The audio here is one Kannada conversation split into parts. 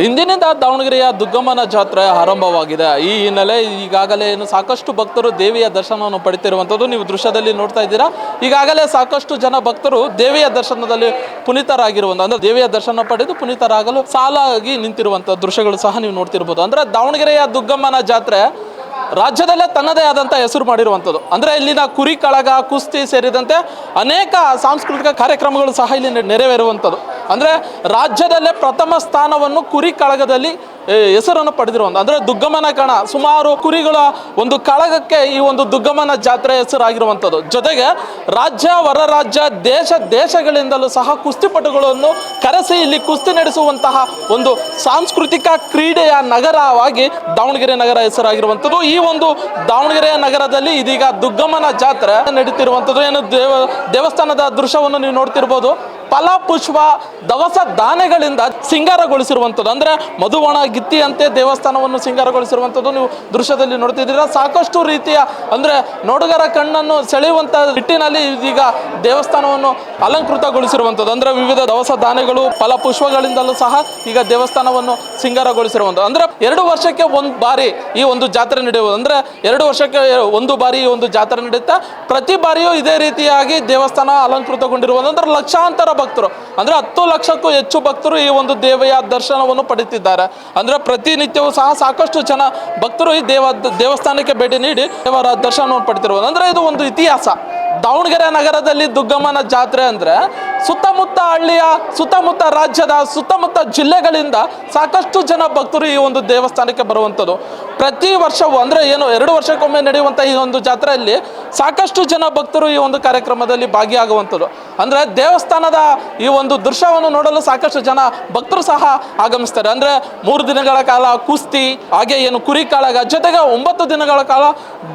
ಇಂದಿನಿಂದ ದಾವಣಗೆರೆಯ ದುಗ್ಗಮ್ಮನ ಜಾತ್ರೆ ಆರಂಭವಾಗಿದೆ. ಈ ಹಿನ್ನೆಲೆ ಈಗಾಗಲೇ ಸಾಕಷ್ಟು ಭಕ್ತರು ದೇವಿಯ ದರ್ಶನವನ್ನು ಪಡಿತಿರುವಂಥದ್ದು ನೀವು ದೃಶ್ಯದಲ್ಲಿ ನೋಡ್ತಾ ಇದ್ದೀರಾ. ಈಗಾಗಲೇ ಸಾಕಷ್ಟು ಜನ ಭಕ್ತರು ದೇವಿಯ ದರ್ಶನದಲ್ಲಿ ಪುನೀತರಾಗಿರುವಂಥ ಅಂದರೆ ದೇವಿಯ ದರ್ಶನ ಪಡೆದು ಪುನೀತರಾಗಲು ಸಾಲಾಗಿ ನಿಂತಿರುವಂಥ ದೃಶ್ಯಗಳು ಸಹ ನೀವು ನೋಡ್ತಿರ್ಬೋದು. ಅಂದರೆ ದಾವಣಗೆರೆಯ ದುಗ್ಗಮ್ಮನ ಜಾತ್ರೆ ರಾಜ್ಯದಲ್ಲೇ ತನ್ನದೇ ಆದಂಥ ಹೆಸರು ಮಾಡಿರುವಂಥದ್ದು. ಅಂದರೆ ಇಲ್ಲಿನ ಕುರಿ ಕಾಳಗ, ಕುಸ್ತಿ ಸೇರಿದಂತೆ ಅನೇಕ ಸಾಂಸ್ಕೃತಿಕ ಕಾರ್ಯಕ್ರಮಗಳು ಸಹ ಇಲ್ಲಿ ನೆರವೇರುವಂಥದ್ದು. ಅಂದರೆ ರಾಜ್ಯದಲ್ಲೇ ಪ್ರಥಮ ಸ್ಥಾನವನ್ನು ಕುರಿ ಕಾಳಗದಲ್ಲಿ ಹೆಸರನ್ನು ಪಡೆದಿರುವಂಥ ಅಂದರೆ ದುಗ್ಗಮ್ಮನ ಕಣ ಸುಮಾರು ಕುರಿಗಳ ಒಂದು ಕಾಳಗಕ್ಕೆ ಈ ಒಂದು ದುಗ್ಗಮ್ಮನ ಜಾತ್ರೆ ಹೆಸರಾಗಿರುವಂಥದ್ದು. ಜೊತೆಗೆ ರಾಜ್ಯ ಹೊರ ರಾಜ್ಯ ದೇಶಗಳಿಂದಲೂ ಸಹ ಕುಸ್ತಿಪಟುಗಳನ್ನು ಕರೆಸಿ ಇಲ್ಲಿ ಕುಸ್ತಿ ನಡೆಸುವಂತಹ ಒಂದು ಸಾಂಸ್ಕೃತಿಕ ಕ್ರೀಡೆಯ ನಗರವಾಗಿ ದಾವಣಗೆರೆ ನಗರ ಹೆಸರಾಗಿರುವಂಥದ್ದು. ಈ ಒಂದು ದಾವಣಗೆರೆಯ ನಗರದಲ್ಲಿ ಇದೀಗ ದುಗ್ಗಮ್ಮನ ಜಾತ್ರೆ ನಡೀತಿರುವಂಥದ್ದು. ಏನು ದೇವಸ್ಥಾನದ ದೃಶ್ಯವನ್ನು ನೀವು ನೋಡ್ತಿರ್ಬೋದು. ಫಲಪುಷ್ಪ ದವಸ ಧಾನ್ಯಗಳಿಂದ ಸಿಂಗಾರಗೊಳಿಸಿರುವಂಥದ್ದು. ಅಂದರೆ ಮಧುವಣ ಗಿತ್ತಿಯಂತೆ ದೇವಸ್ಥಾನವನ್ನು ಸಿಂಗಾರಗೊಳಿಸಿರುವಂಥದ್ದು ನೀವು ದೃಶ್ಯದಲ್ಲಿ ನೋಡ್ತಿದ್ದೀರಾ. ಸಾಕಷ್ಟು ರೀತಿಯ ಅಂದರೆ ನೋಡುಗರ ಕಣ್ಣನ್ನು ಸೆಳೆಯುವಂಥ ನಿಟ್ಟಿನಲ್ಲಿ ಇದೀಗ ದೇವಸ್ಥಾನವನ್ನು ಅಲಂಕೃತಗೊಳಿಸಿರುವಂಥದ್ದು. ಅಂದರೆ ವಿವಿಧ ದವಸ ಧಾನ್ಯಗಳು ಫಲಪುಷ್ಪಗಳಿಂದಲೂ ಸಹ ಈಗ ದೇವಸ್ಥಾನವನ್ನು ಸಿಂಗಾರಗೊಳಿಸಿರುವಂಥದ್ದು. ಅಂದರೆ 2 ವರ್ಷಕ್ಕೆ ಒಂದು ಬಾರಿ ಈ ಒಂದು ಜಾತ್ರೆ ನಡೆಯುವುದು. ಅಂದರೆ 2 ವರ್ಷಕ್ಕೆ ಒಂದು ಬಾರಿ ಈ ಒಂದು ಜಾತ್ರೆ ನಡೆಯುತ್ತೆ. ಪ್ರತಿ ಬಾರಿಯೂ ಇದೇ ರೀತಿಯಾಗಿ ದೇವಸ್ಥಾನ ಅಲಂಕೃತಗೊಂಡಿರುವುದು. ಅಂದರೆ ಲಕ್ಷಾಂತರ ಭಕ್ತರು ಅಂದರೆ 10 ಲಕ್ಷಕ್ಕೂ ಹೆಚ್ಚು ಭಕ್ತರು ಈ ಒಂದು ದೇವಿಯ ದರ್ಶನವನ್ನು ಪಡೆಯುತ್ತಿದ್ದಾರೆ. ಅಂದರೆ ಪ್ರತಿನಿತ್ಯವೂ ಸಹ ಸಾಕಷ್ಟು ಜನ ಭಕ್ತರು ಈ ದೇವಸ್ಥಾನಕ್ಕೆ ಭೇಟಿ ನೀಡಿ ದೇವರ ದರ್ಶನವನ್ನು ಪಡೆತಿರುವುದು. ಅಂದರೆ ಇದು ಒಂದು ಇತಿಹಾಸ. ದಾವಣಗೆರೆ ನಗರದಲ್ಲಿ ದುಗ್ಗಮ್ಮನ ಜಾತ್ರೆ ಅಂದರೆ ಸುತ್ತಮುತ್ತ ಹಳ್ಳಿಯ ಸುತ್ತಮುತ್ತ ರಾಜ್ಯದ ಸುತ್ತಮುತ್ತ ಜಿಲ್ಲೆಗಳಿಂದ ಸಾಕಷ್ಟು ಜನ ಭಕ್ತರು ಈ ಒಂದು ದೇವಸ್ಥಾನಕ್ಕೆ ಬರುವಂಥದ್ದು. ಪ್ರತಿ ವರ್ಷವೂ ಅಂದರೆ 2 ವರ್ಷಕ್ಕೊಮ್ಮೆ ನಡೆಯುವಂಥ ಈ ಒಂದು ಜಾತ್ರೆಯಲ್ಲಿ ಸಾಕಷ್ಟು ಜನ ಭಕ್ತರು ಈ ಒಂದು ಕಾರ್ಯಕ್ರಮದಲ್ಲಿ ಭಾಗಿಯಾಗುವಂಥದ್ದು. ಅಂದರೆ ದೇವಸ್ಥಾನದ ಈ ಒಂದು ದೃಶ್ಯವನ್ನು ನೋಡಲು ಸಾಕಷ್ಟು ಜನ ಭಕ್ತರು ಸಹ ಆಗಮಿಸ್ತಾರೆ. ಅಂದರೆ 3 ದಿನಗಳ ಕಾಲ ಕುಸ್ತಿ, ಹಾಗೆ ಕುರಿ ಕಾಳಗ, ಜೊತೆಗೆ 9 ದಿನಗಳ ಕಾಲ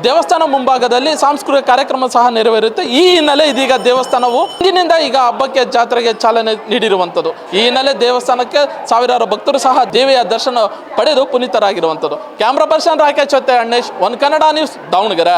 ದೇವಸ್ಥಾನ ಮುಂಭಾಗದಲ್ಲಿ ಸಾಂಸ್ಕೃತಿಕ ಕಾರ್ಯಕ್ರಮ ಸಹ ನೆರವೇರುತ್ತೆ. ಈ ಹಿನ್ನೆಲೆ ಇದೀಗ ದೇವಸ್ಥಾನವು ಇಂದಿನಿಂದ ಈಗ ಹಬ್ಬಕ್ಕೆ ಜಾತ್ರೆಗೆ ಚಾಲನೆ ನೀಡಿರುವಂಥದ್ದು. ಈ ಹಿನ್ನೆಲೆ ದೇವಸ್ಥಾನಕ್ಕೆ ಸಾವಿರಾರು ಭಕ್ತರು ಸಹ ದೇವಿಯ ದರ್ಶನ ಪಡೆದು ಪುನೀತರಾಗಿರುವಂಥದ್ದು. ಕ್ಯಾಮ್ರಾ ಪರ್ಸನ್ ರಾಕೇಶ್ ಜೊತೆ ಅಣ್ಣೇಶ್, ಒನ್ ಕನ್ನಡ ನ್ಯೂಸ್, ದಾವಣಗೆರೆ.